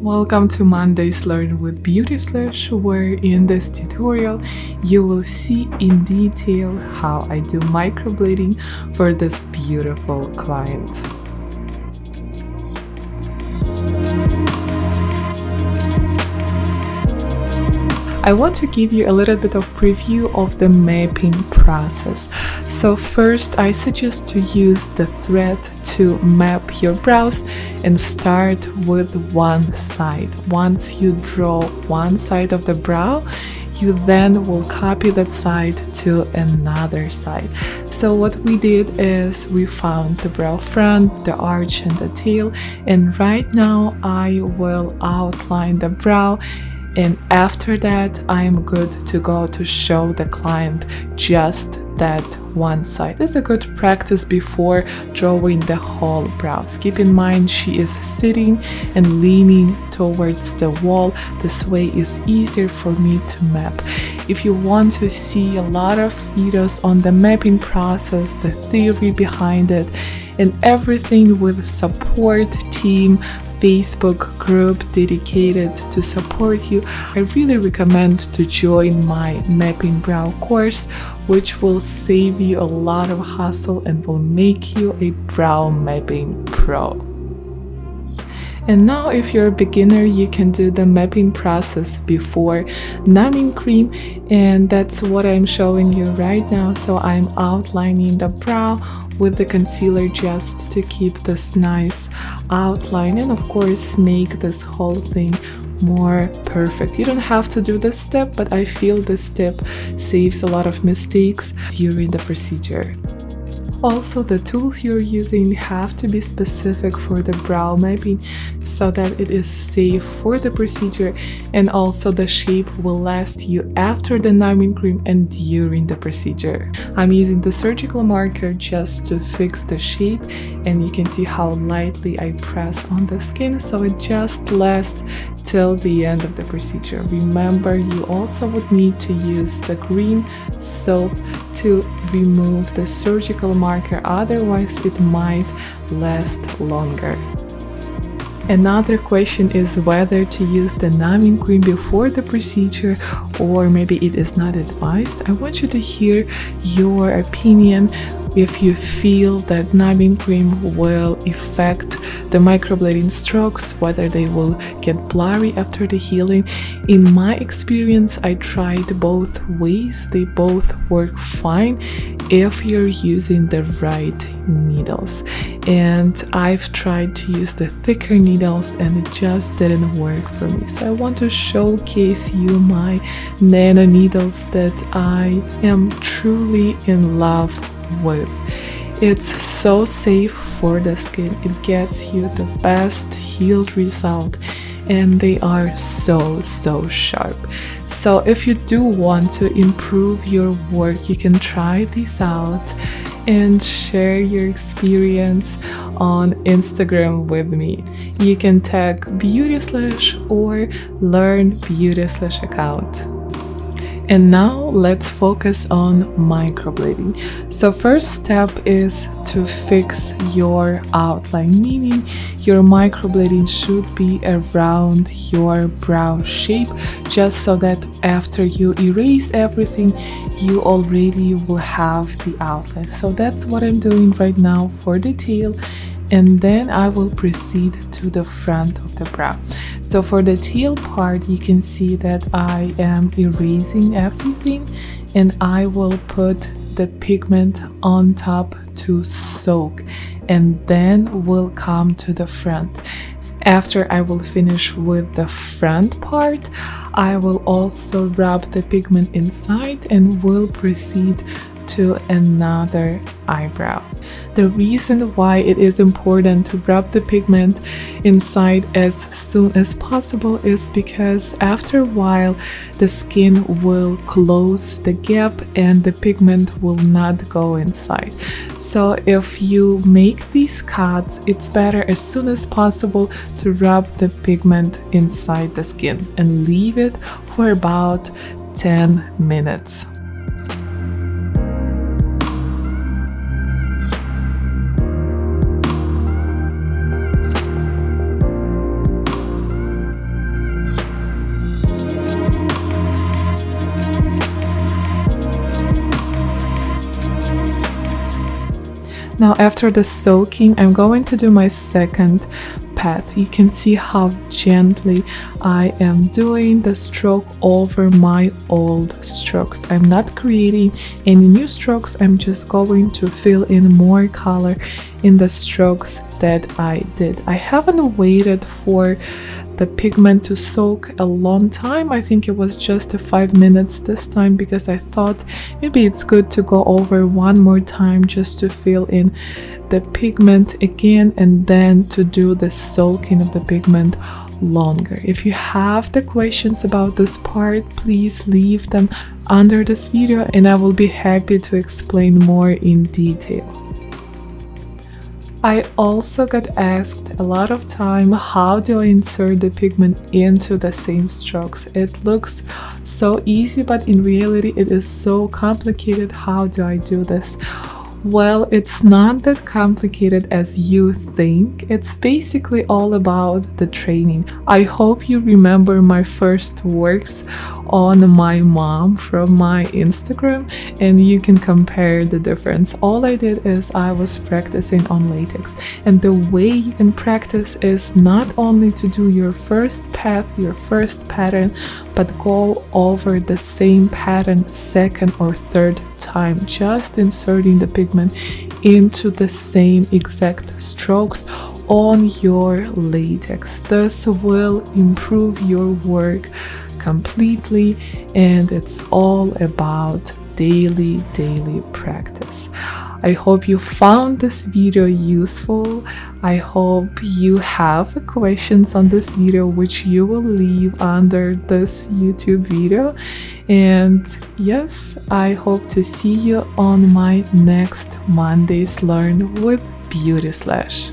Welcome to Monday's Learn with Beauty Slash, where in this tutorial you will see in detail how I do microblading for this beautiful client. I want to give you a little bit of preview of the mapping process. So first, I suggest to use the thread to map your brows and start with one side. Once you draw one side of the brow, you then will copy that side to another side. So what we did is we found the brow front, the arch, and the tail, and right now I will outline the brow. And after that, I am good to go to show the client just that one side. It's a good practice before drawing the whole brows. Keep in mind she is sitting and leaning towards the wall. This way is easier for me to map. If you want to see a lot of videos on the mapping process, the theory behind it, and everything with support team, Facebook group dedicated to support you, I really recommend to join my mapping brow course, which will save you a lot of hassle and will make you a brow mapping pro. And now if you're a beginner, you can do the mapping process before numbing cream, and that's what I'm showing you right now. So I'm outlining the brow with the concealer just to keep this nice outline and of course make this whole thing more perfect. You don't have to do this step, but I feel this step saves a lot of mistakes during the procedure. Also, the tools you're using have to be specific for the brow mapping so that it is safe for the procedure, and also the shape will last you after the numbing cream and during the procedure. I'm using the surgical marker just to fix the shape, and you can see how lightly I press on the skin so it just lasts till the end of the procedure. Remember, you also would need to use the green soap to remove the surgical marker, otherwise it might last longer. Another question is whether to use the numbing cream before the procedure or maybe it is not advised. I want you to hear your opinion. If you feel that numbing cream will affect the microblading strokes, whether they will get blurry after the healing. In my experience, I tried both ways. They both work fine if you're using the right needles. And I've tried to use the thicker needles and it just didn't work for me. So I want to showcase you my nano needles that I am truly in love with. It's so safe for the skin. It gets you the best healed result, and they are so sharp. So if you do want to improve your work, you can try these out and share your experience on Instagram with me. You can tag Beauty Slash or Learn Beauty Slash account. And now let's focus on microblading. So first step is to fix your outline, meaning your microblading should be around your brow shape, just so that after you erase everything, you already will have the outline. So that's what I'm doing right now for the tail. And then I will proceed to the front of the brow. So for the tail part, you can see that I am erasing everything, and I will put the pigment on top to soak, and then we'll come to the front. After I will finish with the front part, I will also rub the pigment inside and will proceed to another eyebrow. The reason why it is important to rub the pigment inside as soon as possible is because after a while the skin will close the gap and the pigment will not go inside. So if you make these cuts, it's better as soon as possible to rub the pigment inside the skin and leave it for about 10 minutes. Now after the soaking, I'm going to do my second pat. You can see how gently I am doing the stroke over my old strokes. I'm not creating any new strokes. I'm just going to fill in more color in the strokes that I did. I haven't waited for the pigment to soak a long time. I think it was just 5 minutes this time because I thought maybe it's good to go over one more time just to fill in the pigment again and then to do the soaking of the pigment longer. If you have the questions about this part, please leave them under this video and I will be happy to explain more in detail. I also got asked a lot of time, how do I insert the pigment into the same strokes? It looks so easy, but in reality it is so complicated. How do I do this? Well, it's not that complicated as you think. It's basically all about the training. I hope you remember my first works on my mom from my Instagram and you can compare the difference. All I did is I was practicing on latex, and the way you can practice is not only to do your first path, your first pattern, but go over the same pattern second or third time, just inserting the pigment into the same exact strokes on your latex. This will improve your work completely, and it's all about daily practice. I hope you found this video useful. I hope you have questions on this video, which you will leave under this YouTube video. And yes, I hope to see you on my next Monday's Learn with Beauty Slash.